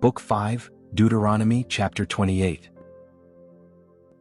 Book 5, Deuteronomy Chapter 28.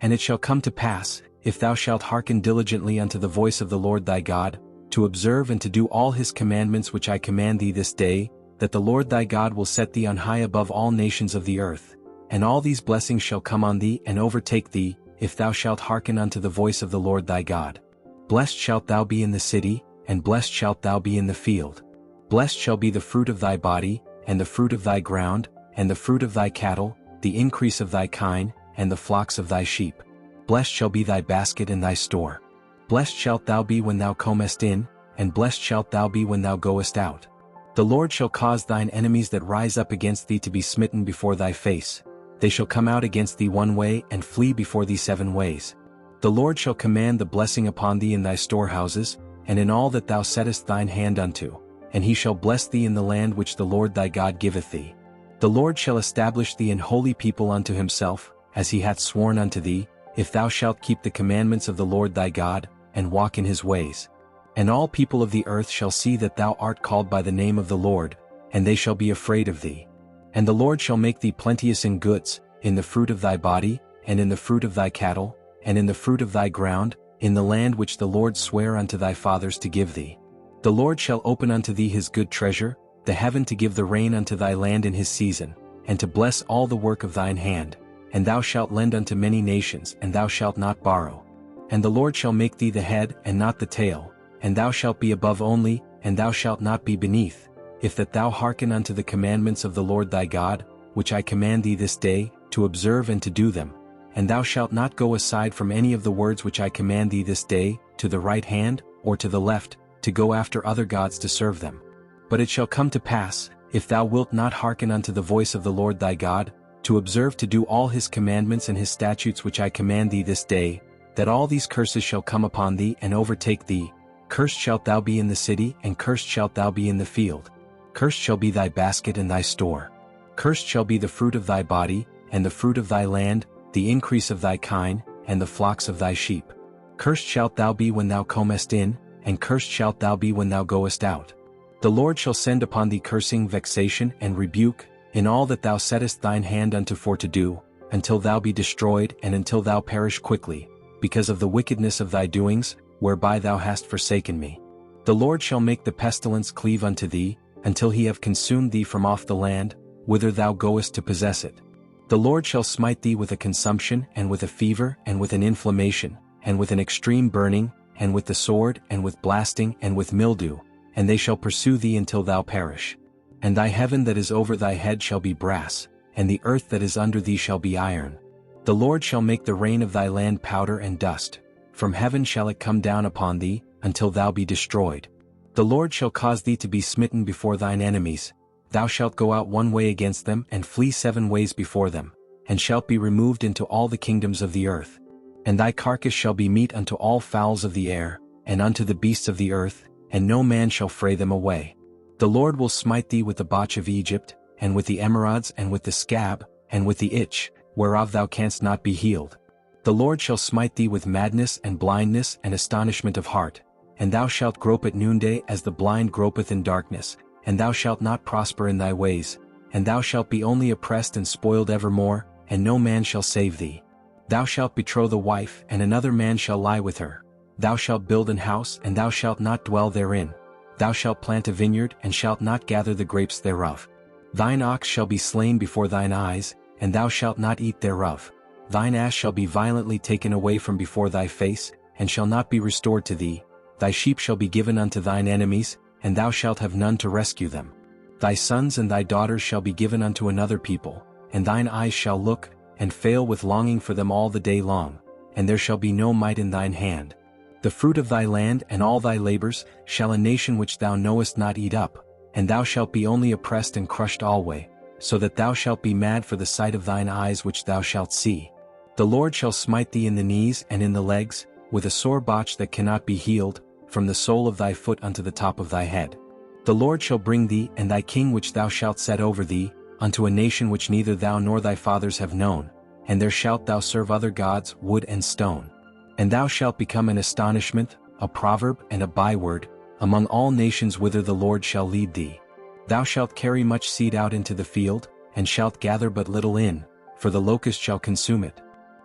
And it shall come to pass, if thou shalt hearken diligently unto the voice of the Lord thy God, to observe and to do all his commandments which I command thee this day, that the Lord thy God will set thee on high above all nations of the earth, and all these blessings shall come on thee and overtake thee, if thou shalt hearken unto the voice of the Lord thy God. Blessed shalt thou be in the city, and blessed shalt thou be in the field. Blessed shall be the fruit of thy body, and the fruit of thy ground, and the fruit of thy cattle, the increase of thy kine, and the flocks of thy sheep. Blessed shall be thy basket and thy store. Blessed shalt thou be when thou comest in, and blessed shalt thou be when thou goest out. The Lord shall cause thine enemies that rise up against thee to be smitten before thy face. They shall come out against thee one way and flee before thee 7 ways. The Lord shall command the blessing upon thee in thy storehouses, and in all that thou settest thine hand unto, and he shall bless thee in the land which the Lord thy God giveth thee. The Lord shall establish thee an holy people unto himself, as he hath sworn unto thee, if thou shalt keep the commandments of the Lord thy God, and walk in his ways. And all people of the earth shall see that thou art called by the name of the Lord, and they shall be afraid of thee. And the Lord shall make thee plenteous in goods, in the fruit of thy body, and in the fruit of thy cattle, and in the fruit of thy ground, in the land which the Lord sware unto thy fathers to give thee. The Lord shall open unto thee his good treasure, the heaven to give the rain unto thy land in his season, and to bless all the work of thine hand. And thou shalt lend unto many nations, and thou shalt not borrow. And the Lord shall make thee the head and not the tail, and thou shalt be above only, and thou shalt not be beneath, if that thou hearken unto the commandments of the Lord thy God, which I command thee this day, to observe and to do them. And thou shalt not go aside from any of the words which I command thee this day, to the right hand, or to the left, to go after other gods to serve them. But it shall come to pass, if thou wilt not hearken unto the voice of the Lord thy God, to observe to do all his commandments and his statutes which I command thee this day, that all these curses shall come upon thee and overtake thee. Cursed shalt thou be in the city, and cursed shalt thou be in the field. Cursed shall be thy basket and thy store. Cursed shall be the fruit of thy body, and the fruit of thy land, the increase of thy kine, and the flocks of thy sheep. Cursed shalt thou be when thou comest in, and cursed shalt thou be when thou goest out. The Lord shall send upon thee cursing, vexation, and rebuke, in all that thou settest thine hand unto for to do, until thou be destroyed and until thou perish quickly, because of the wickedness of thy doings, whereby thou hast forsaken me. The Lord shall make the pestilence cleave unto thee, until he have consumed thee from off the land, whither thou goest to possess it. The Lord shall smite thee with a consumption, and with a fever, and with an inflammation, and with an extreme burning, and with the sword, and with blasting, and with mildew, and they shall pursue thee until thou perish. And thy heaven that is over thy head shall be brass, and the earth that is under thee shall be iron. The Lord shall make the rain of thy land powder and dust. From heaven shall it come down upon thee, until thou be destroyed. The Lord shall cause thee to be smitten before thine enemies. Thou shalt go out one way against them, and flee 7 ways before them, and shalt be removed into all the kingdoms of the earth. And thy carcass shall be meat unto all fowls of the air, and unto the beasts of the earth, and no man shall fray them away. The Lord will smite thee with the botch of Egypt, and with the emerods, and with the scab, and with the itch, whereof thou canst not be healed. The Lord shall smite thee with madness and blindness and astonishment of heart, and thou shalt grope at noonday as the blind gropeth in darkness, and thou shalt not prosper in thy ways, and thou shalt be only oppressed and spoiled evermore, and no man shall save thee. Thou shalt betroth a wife, and another man shall lie with her. Thou shalt build an house, and thou shalt not dwell therein. Thou shalt plant a vineyard, and shalt not gather the grapes thereof. Thine ox shall be slain before thine eyes, and thou shalt not eat thereof. Thine ass shall be violently taken away from before thy face, and shall not be restored to thee. Thy sheep shall be given unto thine enemies, and thou shalt have none to rescue them. Thy sons and thy daughters shall be given unto another people, and thine eyes shall look, and fail with longing for them all the day long, and there shall be no might in thine hand. The fruit of thy land and all thy labors shall a nation which thou knowest not eat up, and thou shalt be only oppressed and crushed alway, so that thou shalt be mad for the sight of thine eyes which thou shalt see. The Lord shall smite thee in the knees and in the legs, with a sore botch that cannot be healed, from the sole of thy foot unto the top of thy head. The Lord shall bring thee and thy king which thou shalt set over thee, unto a nation which neither thou nor thy fathers have known, and there shalt thou serve other gods, wood and stone. And thou shalt become an astonishment, a proverb and a byword, among all nations whither the Lord shall lead thee. Thou shalt carry much seed out into the field, and shalt gather but little in, for the locust shall consume it.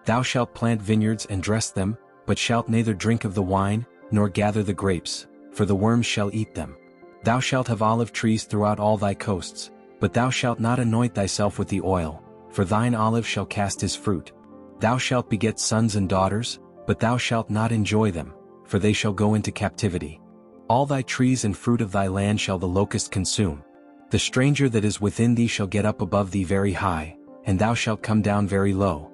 Thou shalt plant vineyards and dress them, but shalt neither drink of the wine, nor gather the grapes, for the worms shall eat them. Thou shalt have olive trees throughout all thy coasts, but thou shalt not anoint thyself with the oil, for thine olive shall cast his fruit. Thou shalt beget sons and daughters, but thou shalt not enjoy them, for they shall go into captivity. All thy trees and fruit of thy land shall the locust consume. The stranger that is within thee shall get up above thee very high, and thou shalt come down very low.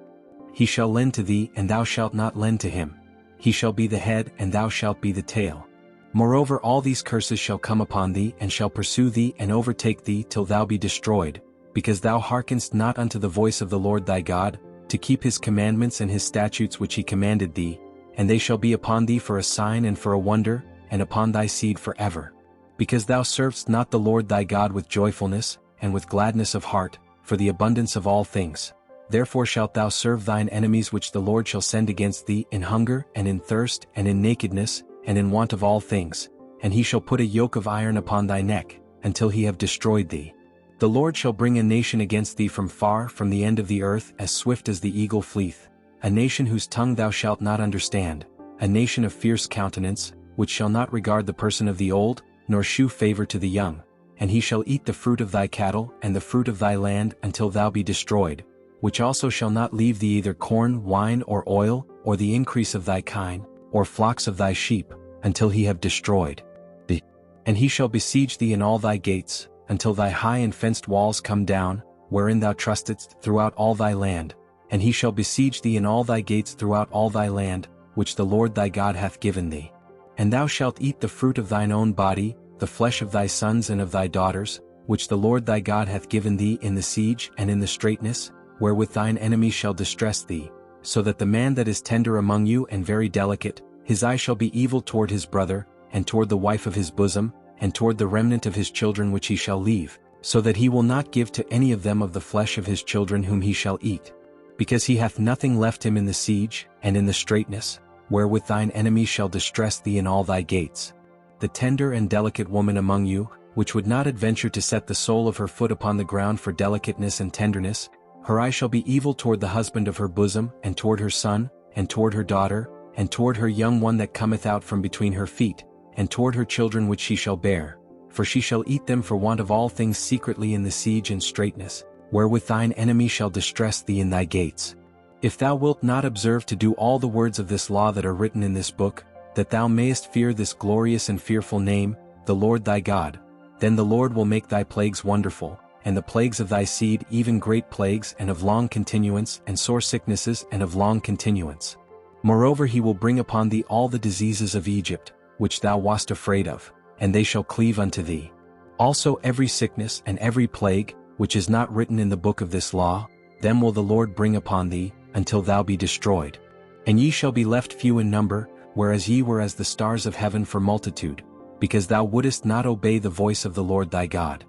He shall lend to thee, and thou shalt not lend to him. He shall be the head, and thou shalt be the tail. Moreover, all these curses shall come upon thee, and shall pursue thee and overtake thee till thou be destroyed, because thou hearkenest not unto the voice of the Lord thy God, to keep his commandments and his statutes which he commanded thee, and they shall be upon thee for a sign and for a wonder, and upon thy seed forever. Because thou servest not the Lord thy God with joyfulness, and with gladness of heart, for the abundance of all things. Therefore shalt thou serve thine enemies which the Lord shall send against thee in hunger, and in thirst, and in nakedness, and in want of all things, and he shall put a yoke of iron upon thy neck, until he have destroyed thee. The Lord shall bring a nation against thee from far, from the end of the earth, as swift as the eagle fleeth, a nation whose tongue thou shalt not understand, a nation of fierce countenance, which shall not regard the person of the old, nor shew favor to the young, and he shall eat the fruit of thy cattle and the fruit of thy land until thou be destroyed, which also shall not leave thee either corn, wine, or oil, or the increase of thy kine, or flocks of thy sheep, until he have destroyed thee. And he shall besiege thee in all thy gates, until thy high and fenced walls come down, wherein thou trustedst throughout all thy land, and he shall besiege thee in all thy gates throughout all thy land, which the Lord thy God hath given thee. And thou shalt eat the fruit of thine own body, the flesh of thy sons and of thy daughters, which the Lord thy God hath given thee in the siege and in the straitness, wherewith thine enemies shall distress thee, so that the man that is tender among you and very delicate, his eye shall be evil toward his brother, and toward the wife of his bosom, and toward the remnant of his children which he shall leave, so that he will not give to any of them of the flesh of his children whom he shall eat. Because he hath nothing left him in the siege, and in the straitness, wherewith thine enemies shall distress thee in all thy gates. The tender and delicate woman among you, which would not adventure to set the sole of her foot upon the ground for delicateness and tenderness, her eye shall be evil toward the husband of her bosom, and toward her son, and toward her daughter, and toward her young one that cometh out from between her feet, and toward her children which she shall bear, for she shall eat them for want of all things secretly in the siege and straitness, wherewith thine enemy shall distress thee in thy gates. If thou wilt not observe to do all the words of this law that are written in this book, that thou mayest fear this glorious and fearful name, the Lord thy God, then the Lord will make thy plagues wonderful, and the plagues of thy seed even great plagues and of long continuance, and sore sicknesses and of long continuance. Moreover, he will bring upon thee all the diseases of Egypt, which thou wast afraid of, and they shall cleave unto thee. Also every sickness and every plague, which is not written in the book of this law, them will the Lord bring upon thee, until thou be destroyed. And ye shall be left few in number, whereas ye were as the stars of heaven for multitude, because thou wouldest not obey the voice of the Lord thy God.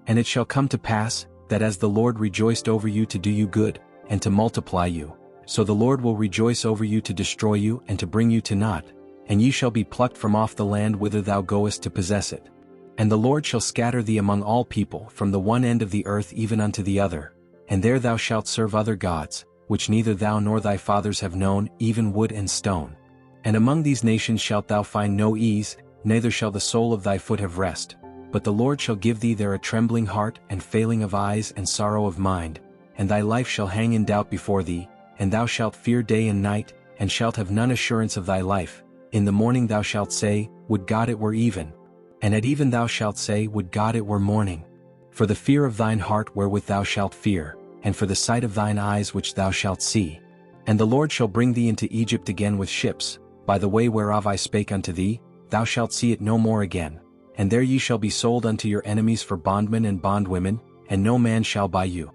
And it shall come to pass, that as the Lord rejoiced over you to do you good, and to multiply you, so the Lord will rejoice over you to destroy you and to bring you to naught, and ye shall be plucked from off the land whither thou goest to possess it. And the Lord shall scatter thee among all people from the one end of the earth even unto the other, and there thou shalt serve other gods, which neither thou nor thy fathers have known, even wood and stone. And among these nations shalt thou find no ease, neither shall the sole of thy foot have rest. But the Lord shall give thee there a trembling heart, and failing of eyes, and sorrow of mind, and thy life shall hang in doubt before thee, and thou shalt fear day and night, and shalt have none assurance of thy life. In the morning thou shalt say, Would God it were even! And at even thou shalt say, Would God it were morning! For the fear of thine heart wherewith thou shalt fear, and for the sight of thine eyes which thou shalt see. And the Lord shall bring thee into Egypt again with ships, by the way whereof I spake unto thee, thou shalt see it no more again. And there ye shall be sold unto your enemies for bondmen and bondwomen, and no man shall buy you.